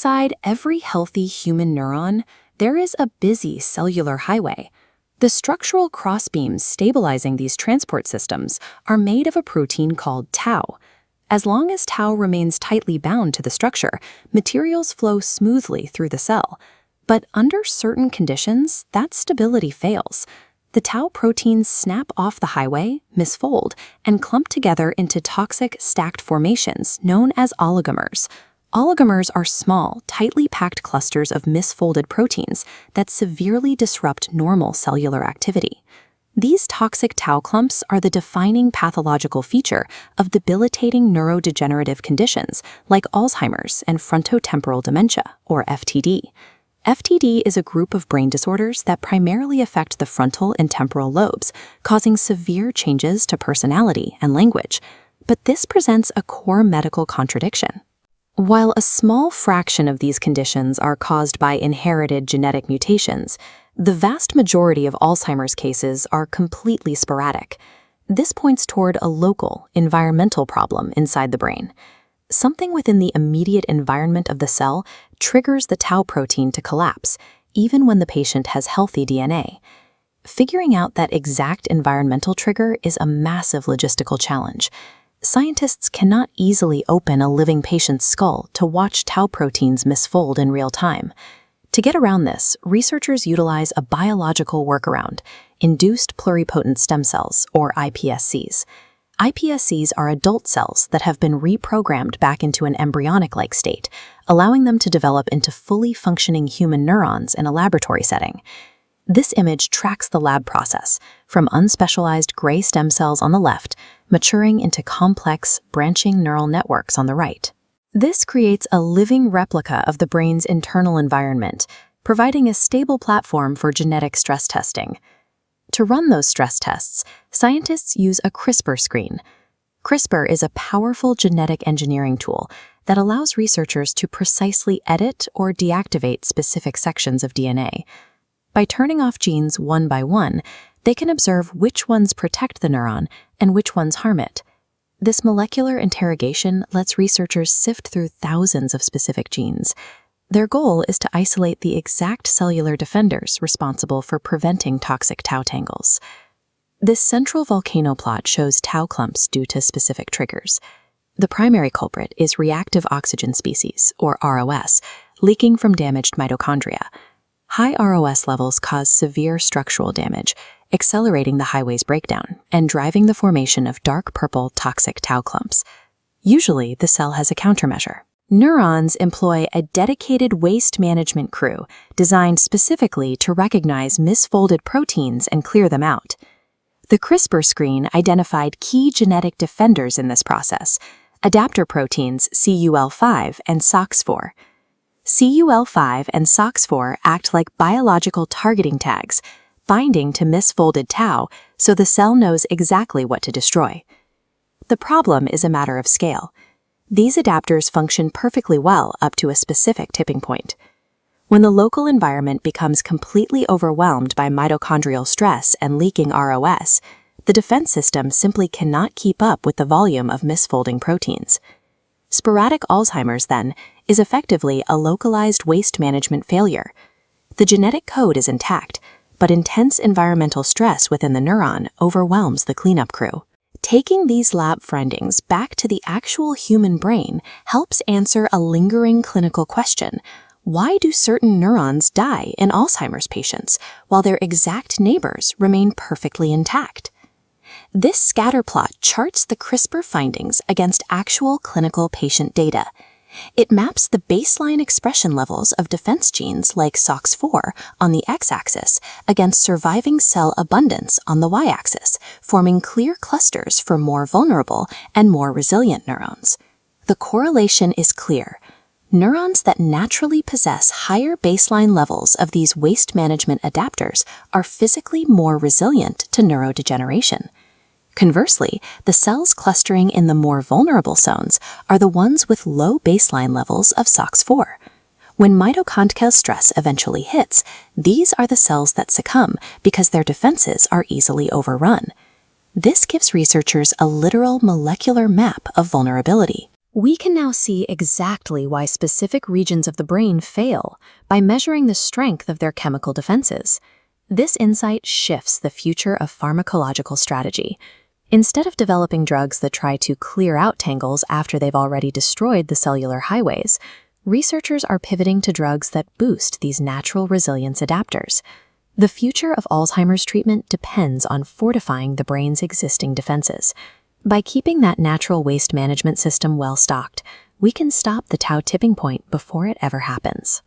Inside every healthy human neuron, there is a busy cellular highway. The structural crossbeams stabilizing these transport systems are made of a protein called tau. As long as tau remains tightly bound to the structure, materials flow smoothly through the cell. But under certain conditions, that stability fails. The tau proteins snap off the highway, misfold, and clump together into toxic stacked formations known as oligomers. Oligomers are small, tightly packed clusters of misfolded proteins that severely disrupt normal cellular activity. These toxic tau clumps are the defining pathological feature of debilitating neurodegenerative conditions like Alzheimer's and frontotemporal dementia, or FTD. FTD is a group of brain disorders that primarily affect the frontal and temporal lobes, causing severe changes to personality and language. But this presents a core medical contradiction. While a small fraction of these conditions are caused by inherited genetic mutations, the vast majority of Alzheimer's cases are completely sporadic. This points toward a local, environmental problem inside the brain. Something within the immediate environment of the cell triggers the tau protein to collapse, even when the patient has healthy DNA. Figuring out that exact environmental trigger is a massive logistical challenge. Scientists cannot easily open a living patient's skull to watch tau proteins misfold in real time. To get around this, researchers utilize a biological workaround, induced pluripotent stem cells, or iPSCs. iPSCs are adult cells that have been reprogrammed back into an embryonic-like state, allowing them to develop into fully functioning human neurons in a laboratory setting. This image tracks the lab process, from unspecialized gray stem cells on the left, maturing into complex, branching neural networks on the right. This creates a living replica of the brain's internal environment, providing a stable platform for genetic stress testing. To run those stress tests, scientists use a CRISPR screen. CRISPR is a powerful genetic engineering tool that allows researchers to precisely edit or deactivate specific sections of DNA. By turning off genes one by one, they can observe which ones protect the neuron and which ones harm it. This molecular interrogation lets researchers sift through thousands of specific genes. Their goal is to isolate the exact cellular defenders responsible for preventing toxic tau tangles. This central volcano plot shows tau clumps due to specific triggers. The primary culprit is reactive oxygen species, or ROS, leaking from damaged mitochondria. High ROS levels cause severe structural damage, accelerating the highway's breakdown and driving the formation of dark purple toxic tau clumps. Usually, the cell has a countermeasure. Neurons employ a dedicated waste management crew designed specifically to recognize misfolded proteins and clear them out. The CRISPR screen identified key genetic defenders in this process, adapter proteins CUL5 and SOX4. CUL5 and SOX4 act like biological targeting tags, binding to misfolded tau so the cell knows exactly what to destroy. The problem is a matter of scale. These adapters function perfectly well up to a specific tipping point. When the local environment becomes completely overwhelmed by mitochondrial stress and leaking ROS, the defense system simply cannot keep up with the volume of misfolding proteins. Sporadic Alzheimer's, then, is effectively a localized waste management failure. The genetic code is intact, but intense environmental stress within the neuron overwhelms the cleanup crew. Taking these lab findings back to the actual human brain helps answer a lingering clinical question. Why do certain neurons die in Alzheimer's patients while their exact neighbors remain perfectly intact? This scatter plot charts the CRISPR findings against actual clinical patient data. It maps the baseline expression levels of defense genes like SOX4 on the x-axis against surviving cell abundance on the y-axis, forming clear clusters for more vulnerable and more resilient neurons. The correlation is clear. Neurons that naturally possess higher baseline levels of these waste management adapters are physically more resilient to neurodegeneration. Conversely, the cells clustering in the more vulnerable zones are the ones with low baseline levels of SOX4. When mitochondrial stress eventually hits, these are the cells that succumb because their defenses are easily overrun. This gives researchers a literal molecular map of vulnerability. We can now see exactly why specific regions of the brain fail by measuring the strength of their chemical defenses. This insight shifts the future of pharmacological strategy. Instead of developing drugs that try to clear out tangles after they've already destroyed the cellular highways, researchers are pivoting to drugs that boost these natural resilience adapters. The future of Alzheimer's treatment depends on fortifying the brain's existing defenses. By keeping that natural waste management system well stocked, we can stop the tau tipping point before it ever happens.